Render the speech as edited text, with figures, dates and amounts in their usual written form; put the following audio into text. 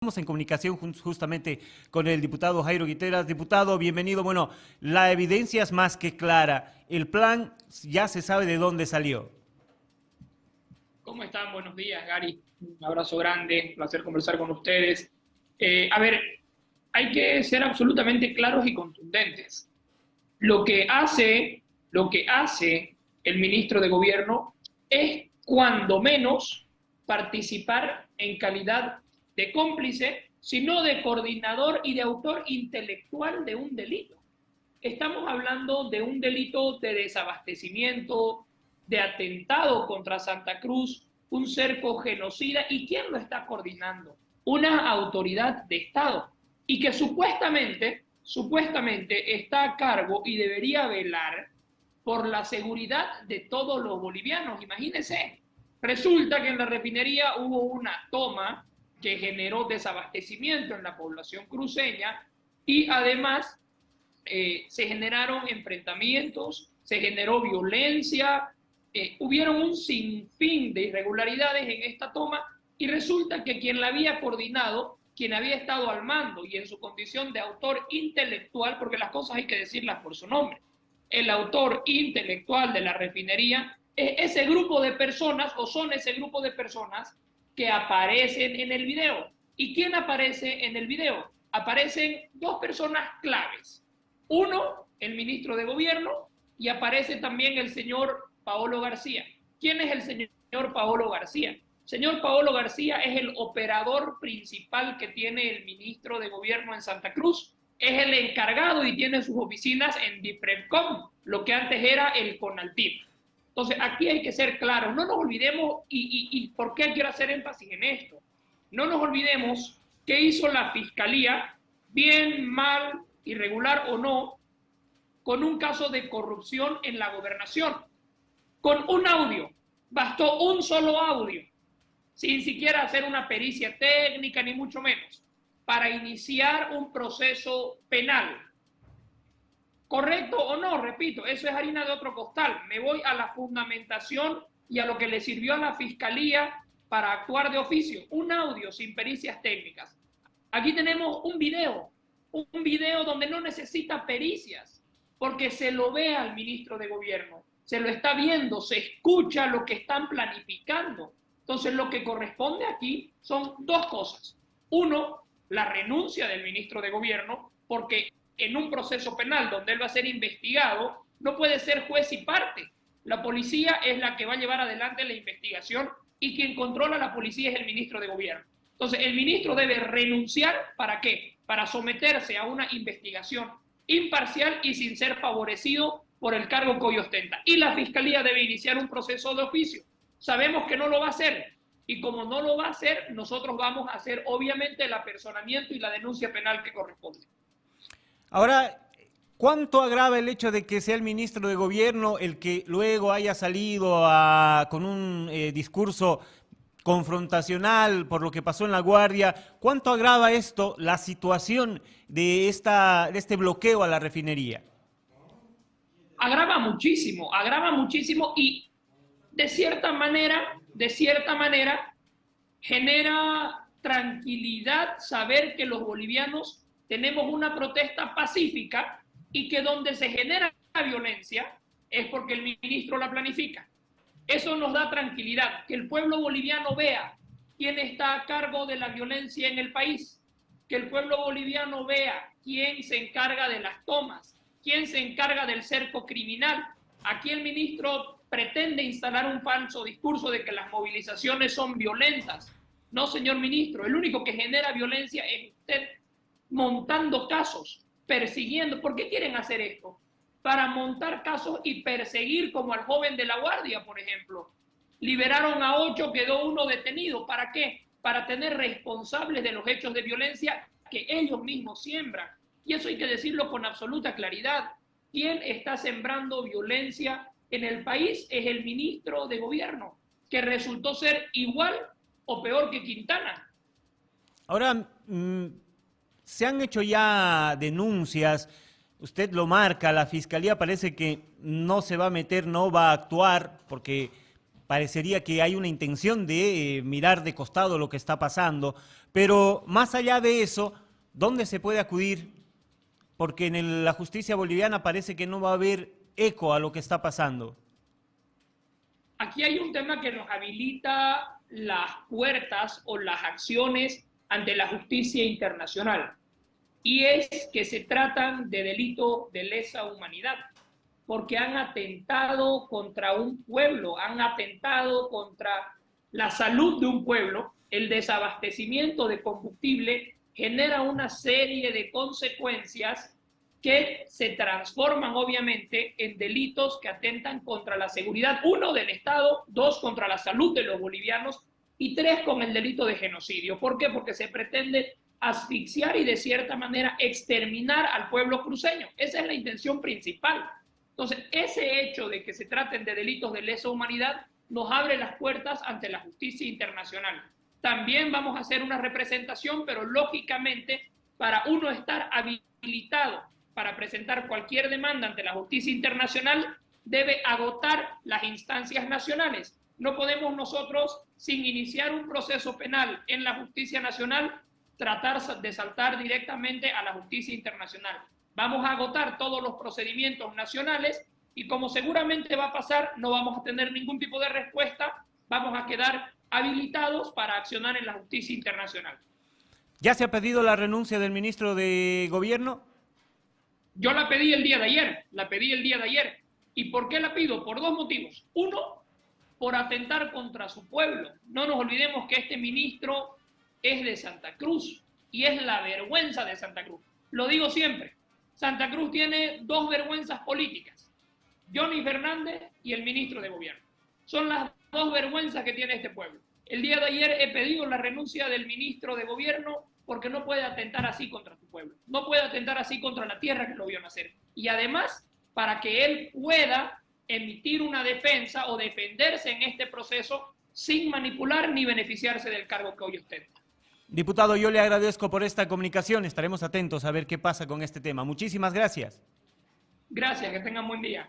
Estamos en comunicación justamente con el diputado Jairo Guiteras. Diputado, bienvenido. Bueno, la evidencia es más que clara. El plan ya se sabe de dónde salió. ¿Cómo están? Buenos días, Gary. Un abrazo grande, un placer conversar con ustedes. A ver, hay que ser absolutamente claros y contundentes. Lo que hace el ministro de Gobierno es, cuando menos, participar en calidad de cómplice, sino de coordinador y de autor intelectual de un delito. Estamos hablando de un delito de desabastecimiento, de atentado contra Santa Cruz, un cerco genocida. ¿Y quién lo está coordinando? Una autoridad de Estado. Y que supuestamente está a cargo y debería velar por la seguridad de todos los bolivianos. Imagínense, resulta que en la refinería hubo una toma que generó desabastecimiento en la población cruceña y además se generaron enfrentamientos, se generó violencia, hubieron un sinfín de irregularidades en esta toma y resulta que quien la había coordinado, quien había estado al mando y en su condición de autor intelectual, porque las cosas hay que decirlas por su nombre, el autor intelectual de la refinería es ese grupo de personas, o son ese grupo de personas que aparecen en el video. ¿Y quién aparece en el video? Aparecen dos personas claves. Uno, el ministro de Gobierno, y aparece también el señor Paolo García. ¿Quién es el señor Paolo García? Señor Paolo García es el operador principal que tiene el ministro de Gobierno en Santa Cruz. Es el encargado y tiene sus oficinas en DIPREMCOM, lo que antes era el CONALTIP. Entonces, aquí hay que ser claros. No nos olvidemos, y ¿por qué quiero hacer énfasis en esto? No nos olvidemos qué hizo la Fiscalía, bien, mal, irregular o no, con un caso de corrupción en la gobernación. Con un audio, bastó un solo audio, sin siquiera hacer una pericia técnica, ni mucho menos, para iniciar un proceso penal. ¿Correcto o no? Repito, eso es harina de otro costal. Me voy a la fundamentación y a lo que le sirvió a la Fiscalía para actuar de oficio. Un audio sin pericias técnicas. Aquí tenemos un video donde no necesita pericias, porque se lo ve al ministro de Gobierno, se lo está viendo, se escucha lo que están planificando. Entonces, lo que corresponde aquí son dos cosas. Uno, la renuncia del ministro de Gobierno, porque en un proceso penal donde él va a ser investigado, no puede ser juez y parte. La policía es la que va a llevar adelante la investigación y quien controla la policía es el ministro de Gobierno. Entonces, el ministro debe renunciar, ¿para qué? Para someterse a una investigación imparcial y sin ser favorecido por el cargo que hoy ostenta. Y la Fiscalía debe iniciar un proceso de oficio. Sabemos que no lo va a hacer, y como no lo va a hacer, nosotros vamos a hacer obviamente el apersonamiento y la denuncia penal que corresponde. Ahora, ¿cuánto agrava el hecho de que sea el ministro de Gobierno el que luego haya salido con un discurso confrontacional por lo que pasó en La Guardia? ¿Cuánto agrava esto la situación de este bloqueo a la refinería? Agrava muchísimo y de cierta manera genera tranquilidad saber que los bolivianos tenemos una protesta pacífica y que donde se genera violencia es porque el ministro la planifica. Eso nos da tranquilidad, que el pueblo boliviano vea quién está a cargo de la violencia en el país, que el pueblo boliviano vea quién se encarga de las tomas, quién se encarga del cerco criminal. Aquí el ministro pretende instalar un falso discurso de que las movilizaciones son violentas. No, señor ministro, el único que genera violencia es usted montando casos, persiguiendo. ¿Por qué quieren hacer esto? Para montar casos y perseguir, como al joven de La Guardia, por ejemplo. Liberaron a 8, quedó 1 detenido. ¿Para qué? Para tener responsables de los hechos de violencia que ellos mismos siembran. Y eso hay que decirlo con absoluta claridad. ¿Quién está sembrando violencia en el país? Es el ministro de Gobierno, que resultó ser igual o peor que Quintana. Ahora, se han hecho ya denuncias, usted lo marca, la Fiscalía parece que no se va a meter, no va a actuar, porque parecería que hay una intención de mirar de costado lo que está pasando, pero más allá de eso, ¿dónde se puede acudir? Porque en la justicia boliviana parece que no va a haber eco a lo que está pasando. Aquí hay un tema que nos habilita las puertas o las acciones ante la justicia internacional, y es que se tratan de delitos de lesa humanidad, porque han atentado contra un pueblo, han atentado contra la salud de un pueblo. El desabastecimiento de combustible genera una serie de consecuencias que se transforman obviamente en delitos que atentan contra la seguridad, uno, del Estado, dos, contra la salud de los bolivianos, y tres, con el delito de genocidio. ¿Por qué? Porque se pretende asfixiar y de cierta manera exterminar al pueblo cruceño. Esa es la intención principal. Entonces, ese hecho de que se traten de delitos de lesa humanidad nos abre las puertas ante la justicia internacional. También vamos a hacer una representación, pero lógicamente, para uno estar habilitado para presentar cualquier demanda ante la justicia internacional, debe agotar las instancias nacionales. No podemos nosotros, sin iniciar un proceso penal en la justicia nacional, tratar de saltar directamente a la justicia internacional. Vamos a agotar todos los procedimientos nacionales y, como seguramente va a pasar, no vamos a tener ningún tipo de respuesta, vamos a quedar habilitados para accionar en la justicia internacional. ¿Ya se ha pedido la renuncia del ministro de Gobierno? Yo la pedí el día de ayer. ¿Y por qué la pido? Por dos motivos. Uno, por atentar contra su pueblo. No nos olvidemos que este ministro es de Santa Cruz y es la vergüenza de Santa Cruz. Lo digo siempre, Santa Cruz tiene dos vergüenzas políticas: Johnny Fernández y el ministro de Gobierno. Son las dos vergüenzas que tiene este pueblo. El día de ayer he pedido la renuncia del ministro de Gobierno porque no puede atentar así contra su pueblo, no puede atentar así contra la tierra que lo vio nacer. Y además, para que él pueda emitir una defensa o defenderse en este proceso sin manipular ni beneficiarse del cargo que hoy ostenta. Diputado, yo le agradezco por esta comunicación. Estaremos atentos a ver qué pasa con este tema. Muchísimas gracias. Gracias, que tengan buen día.